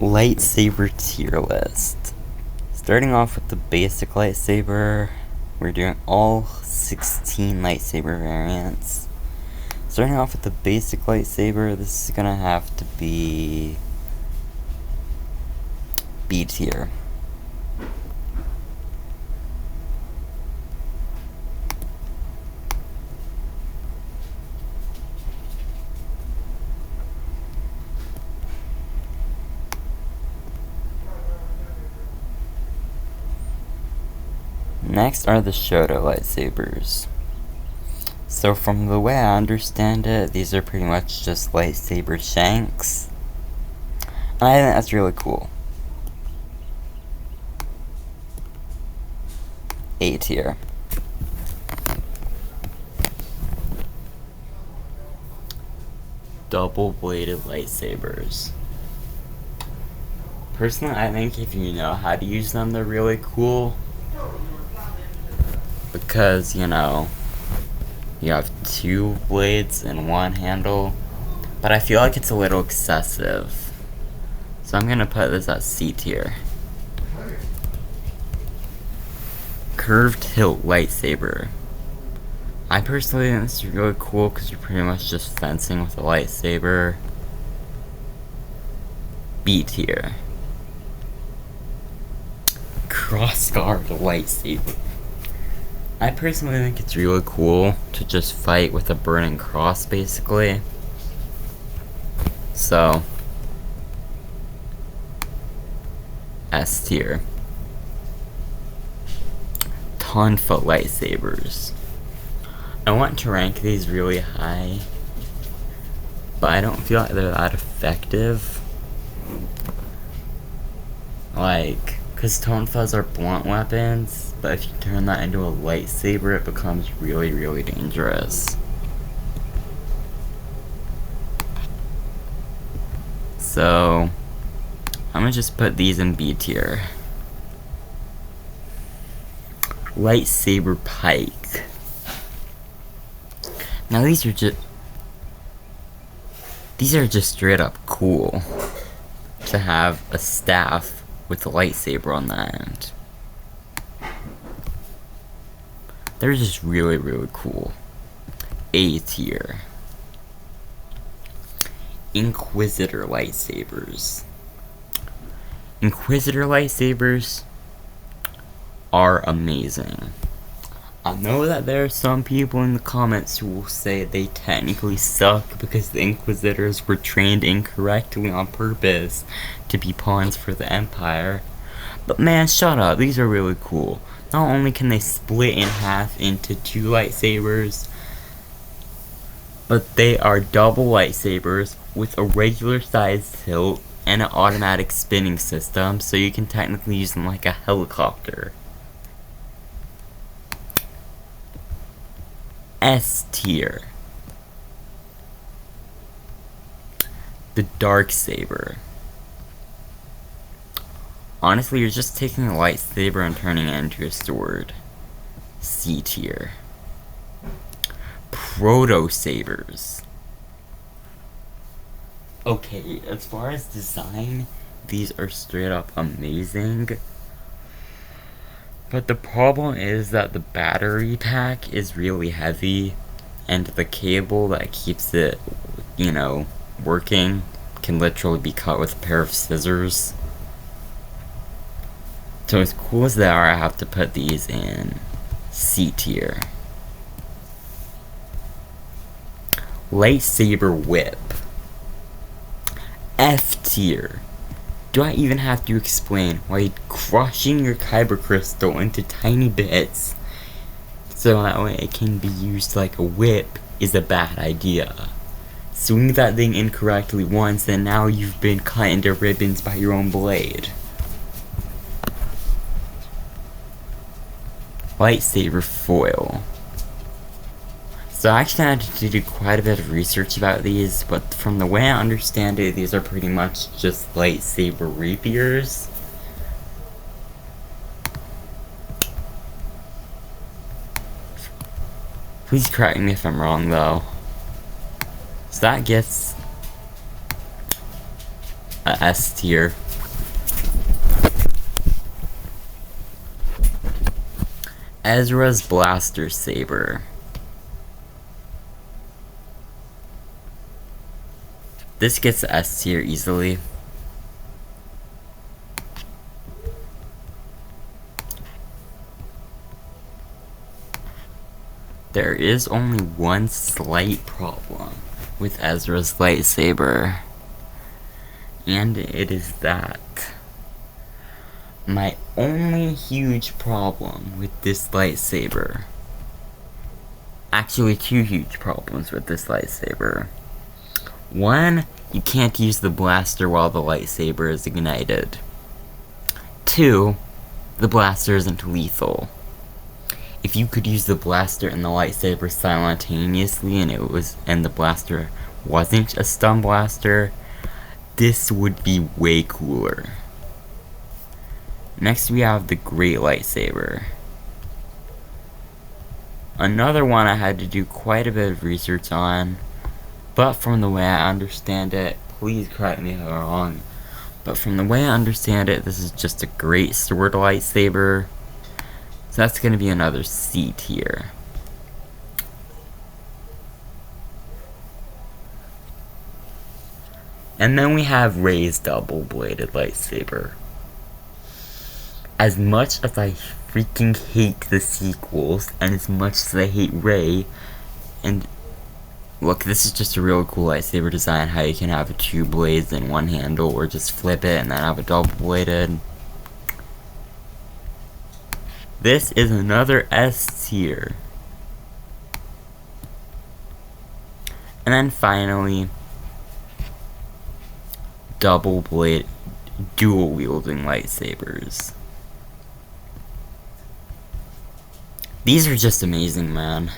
Lightsaber tier list. Starting off with the basic lightsaber, we're doing all 16 lightsaber variants. Starting off with the basic lightsaber, this is gonna have to be B tier. Next are the Shoto lightsabers. So from the way I understand it, these are pretty much just lightsaber shanks. And I think that's really cool. A tier. Double-bladed lightsabers. Personally, I think if you know how to use them, they're really cool. Because, you know, you have two blades and one handle. But I feel like it's a little excessive. So I'm gonna put this at C tier. Curved hilt lightsaber. I personally think this is really cool because you're pretty much just fencing with a lightsaber. B tier. Crossguard lightsaber. I personally think it's really cool to just fight with a burning cross, basically. So, S tier. Tonfa lightsabers. I want to rank these really high, but I don't feel like they're that effective. Like, because tonfas are blunt weapons, but if you turn that into a lightsaber, it becomes really, really dangerous. So, I'm gonna just put these in B tier. Lightsaber pike. Now these are just straight up cool to have a staff with a lightsaber on the end. They're just really, really cool. A tier. Inquisitor lightsabers. Inquisitor lightsabers are amazing. I know that there are some people in the comments who will say they technically suck because the Inquisitors were trained incorrectly on purpose to be pawns for the Empire. But man, shut up, these are really cool. Not only can they split in half into two lightsabers, but they are double lightsabers with a regular sized hilt and an automatic spinning system, so you can technically use them like a helicopter. S tier. The Darksaber. Honestly, you're just taking a lightsaber and turning it into a sword. C tier. Proto sabers. Okay, as far as design, these are straight up amazing. But the problem is that the battery pack is really heavy, and the cable that keeps it, you know, working can literally be cut with a pair of scissors. So as cool as they are, I have to put these in C tier. Lightsaber whip. F tier. Do I even have to explain why crushing your kyber crystal into tiny bits so that way it can be used like a whip is a bad idea? Swing that thing incorrectly once and now you've been cut into ribbons by your own blade. Lightsaber foil. So I actually had to do quite a bit of research about these, but from the way I understand it, these are pretty much just lightsaber rapiers. Please correct me if I'm wrong though. So that gets a S tier. Ezra's Blaster Saber. This gets S tier easily. There is only one slight problem with Ezra's lightsaber, and it is that my only huge problem with this lightsaber, actually two huge problems with this lightsaber. One, you can't use the blaster while the lightsaber is ignited. Two, the blaster isn't lethal. If you could use the blaster and the lightsaber simultaneously and the blaster wasn't a stun blaster, this would be way cooler. Next we have the Great Lightsaber. Another one I had to do quite a bit of research on, but from the way I understand it, please correct me if I'm wrong, but from the way I understand it, this is just a great sword lightsaber. So that's going to be another C tier. And then we have Rey's double-bladed lightsaber. As much as I freaking hate the sequels, and as much as I hate Rey, and look, this is just a real cool lightsaber design, how you can have two blades and one handle, or just flip it and then have a double-bladed. This is another S tier. And then finally, double blade, dual wielding lightsabers. These are just amazing, man.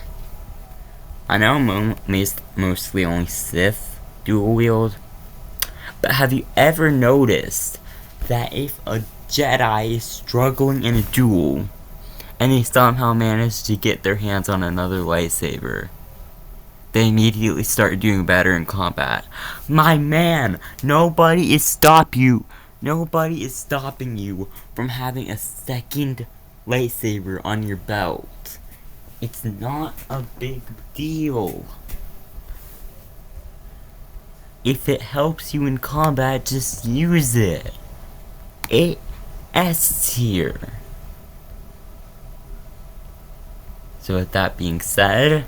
I know mostly only Sith dual wield, but have you ever noticed that if a Jedi is struggling in a duel, and they somehow manage to get their hands on another lightsaber, they immediately start doing better in combat? My man, nobody is stopping you from having a second lightsaber on your belt. It's not a big deal. If it helps you in combat, just use it. S tier. So with that being said,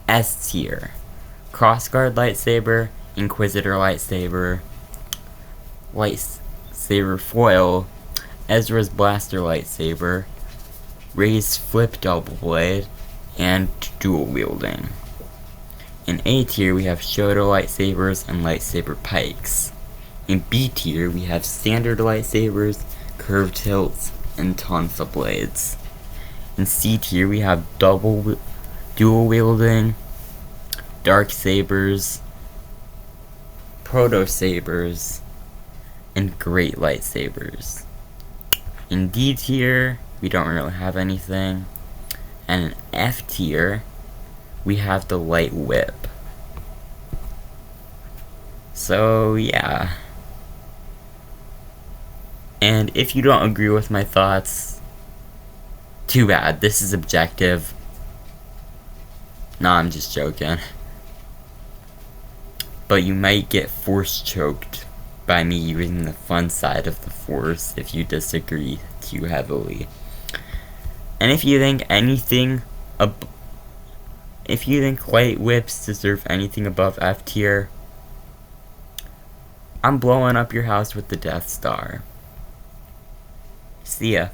S tier. Crossguard lightsaber, Inquisitor lightsaber, lightsaber foil, Ezra's blaster lightsaber, Rey's flip double blade, and dual wielding. In A tier we have Shoto lightsabers and lightsaber pikes. In B tier we have standard lightsabers, curved hilts, and tonfa blades. In C tier we have dual wielding, dark sabers, proto sabers, and great lightsabers. In D tier we don't really have anything, and in F tier we have the light whip. So yeah. And if you don't agree with my thoughts, too bad, this is objective. Nah, I'm just joking. But you might get force choked by me using the fun side of the force if you disagree too heavily. And if you think light whips deserve anything above F tier, I'm blowing up your house with the Death Star. See ya.